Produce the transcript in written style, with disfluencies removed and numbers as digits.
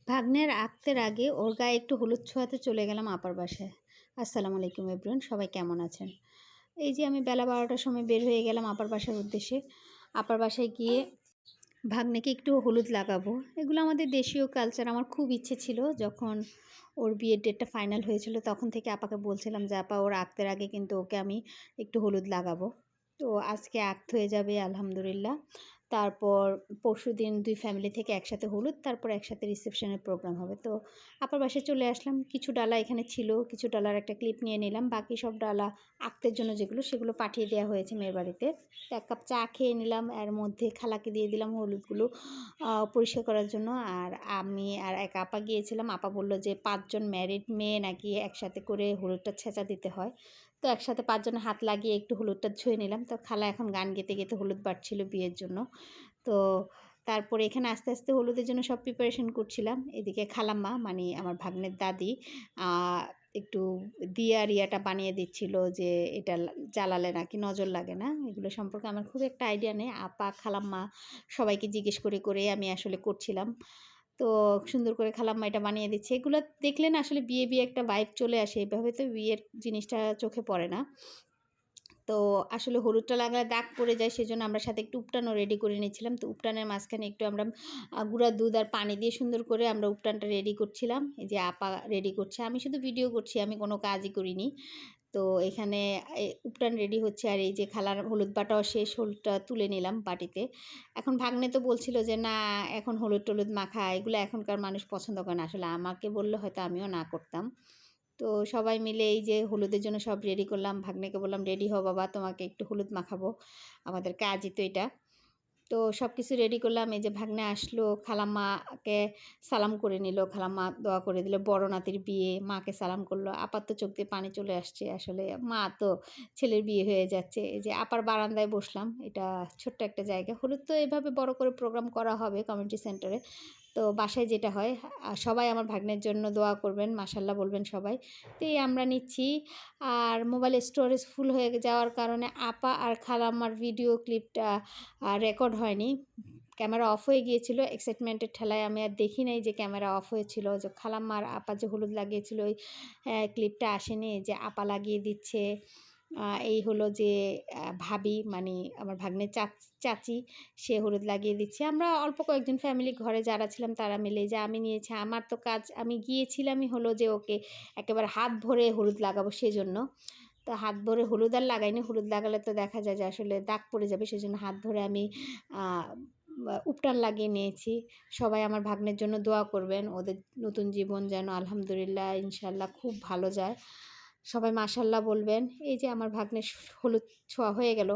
ভাগ্নের আঁকতের আগে ওর গায়ে একটু হলুদ ছোঁয়াতে চলে গেলাম আপার বাসায়। আসসালামু আলাইকুম এভরিওয়ান, সবাই কেমন আছেন? এই যে আমি বেলা 12টার সময় বের হয়ে গেলাম আপার বাসার উদ্দেশ্যে। আপার বাসায় গিয়ে ভাগ্নেকে একটু হলুদ লাগাবো। এগুলো আমাদের দেশীয় কালচার। আমার খুব ইচ্ছে ছিল, যখন ওর বিয়ের ডেটটা ফাইনাল হয়েছিল তখন থেকে আপাকে বলছিলাম যে আপা ওর আঁকতের আগে কিন্তু ওকে আমি একটু হলুদ লাগাবো। তো আজকে আঁকত হয়ে যাবে আলহামদুলিল্লাহ। তারপর পরশুদিন দুই ফ্যামিলি থেকে একসাথে হলুদ, তারপর একসাথে রিসেপশনের প্রোগ্রাম হবে। তো আপার বাসায় চলে আসলাম। কিছু ডালা এখানে ছিল, কিছু ডালার একটা ক্লিপ নিয়ে নিলাম। বাকি সব ডালা আঁকতের জন্য যেগুলো, সেগুলো পাঠিয়ে দেওয়া হয়েছে মেয়ের বাড়িতে। তো এক কাপ চা খেয়ে নিলাম, এর মধ্যে খালাকে দিয়ে দিলাম হলুদগুলো পরিষ্কার করার জন্য। আর আমি আর এক আপা গিয়েছিলাম। আপা বলল যে 5জন ম্যারিড মেয়ে নাকি একসাথে করে হলুদটা ছেঁচা দিতে হয়। তো একসাথে 5জনের হাত লাগিয়ে একটু হলুদটা ছুঁয়ে নিলাম। তো খালা এখন গান গেতে গেতে হলুদ বাটছিল বিয়ের জন্য। তো তারপরে এখানে আস্তে আস্তে হলুদের জন্য সব প্রিপারেশন করছিলাম। এদিকে খালাম্মা মানে আমার ভাগ্নের দাদি একটু দিয়াটা বানিয়ে দিচ্ছিল, যে এটা জ্বালালে নাকি নজর লাগে না। এগুলো সম্পর্কে আমার খুব একটা আইডিয়া নেই। আপা খালাম্মা সবাইকে জিজ্ঞেস করে করে আমি আসলে করছিলাম। তো সুন্দর করে খালাম্মা এটা বানিয়ে দিচ্ছে। এগুলো দেখলে না আসলে বিয়ে বিয়ে একটা ভাইব চলে আসে। এভাবে তো বিয়ের জিনিসটা চোখে পড়ে না। তো আসলে হলুদটা লাগালে দাগ পড়ে যায়, সেজন্য আমরা সাথে একটু উপটানও রেডি করে নিচ্ছিলাম। তো উপটানের মাঝখানে একটু আমরা গুঁড়া দুধ আর পানি দিয়ে সুন্দর করে আমরা উপটানটা রেডি করছিলাম। এই যে আপা রেডি করছে, আমি শুধু ভিডিও করছি, আমি কোনো কাজই করিনি। তো এখানে উপটান রেডি হচ্ছে, আর এই যে খালার হলুদ বাটাও শেষ, হলুদটা তুলে নিলাম বাটিতে। এখন ভাগ্নে তো বলছিল যে না, এখন হলুদ টলুদ মাখা এগুলো এখনকার মানুষ পছন্দ করে না। আসলে আমাকে বললে হয়তো আমিও না করতাম। তো সবাই মিলে এই যে হলুদের জন্য সব রেডি করলাম। ভাগ্নেকে বললাম রেডি হও বাবা, তোমাকে একটু হলুদ মাখাবো, আমাদের কাজই তো এটা। তো সব কিছু রেডি করলাম। এই যে ভাগ্নে আসলো, খালাম্মাকে সালাম করে নিল, খালাম্মা দোয়া করে দিল। বড় নাতির বিয়ে, মাকে সালাম করলো। আপার তো চোখ দিয়ে পানি চলে আসছে, আসলে মা তো ছেলের বিয়ে হয়ে যাচ্ছে। এই যে আপার বারান্দায় বসলাম, এটা ছোট্ট একটা জায়গা। হলুদ তো এভাবে বড় করে প্রোগ্রাম করা হবে কমিউনিটি সেন্টারে। তো বাসায় যেটা হয়, সবাই আমার ভাগ্নের জন্য দোয়া করবেন, মাশাল্লাহ বলবেন সবাই। তো এই আমরা নিচ্ছি। আর মোবাইলের স্টোরেজ ফুল হয়ে যাওয়ার কারণে আপা আর খালাম্মার ভিডিও ক্লিপটা রেকর্ড হয়নি। ক্যামেরা অফ হয়ে গিয়েছিল। এক্সাইটমেন্টের ঠেলায় আমি আর দেখি নাই যে ক্যামেরা অফ হয়েছিল। যে খালাম্মা আর আপা যে হলুদ লাগিয়েছিল ওই ক্লিপটা আসেনি। যে আপা লাগিয়ে দিচ্ছে, এই হলো যে ভাবি মানে আমার ভাগ্নের চাচি, সে হলুদ লাগিয়ে দিচ্ছে। আমরা অল্প কয়েকজন ফ্যামিলি ঘরে যারা ছিলাম তারা মিলে, যে আমি নিয়েছি। আমার তো কাজ, আমি গিয়েছিলামই হলো যে ওকে একেবারে হাত ভরে হলুদ লাগাবো সেজন্য। তো হাত ভরে হলুদ আর লাগাইনি। হলুদ লাগালে তো দেখা যায় যে আসলে দাগ পড়ে যাবে, সেজন্য হাত ভরে আমি উপটান লাগিয়ে নিয়েছি। সবাই আমার ভাগ্নের জন্য দোয়া করবেন, ওদের নতুন জীবন যেন আলহামদুলিল্লাহ ইনশাল্লাহ খুব ভালো যায়। সবাই মাশাল্লাহ বলবেন। এই যে আমার ভাগ্নের হলুদ ছোঁয়া হয়ে গেল।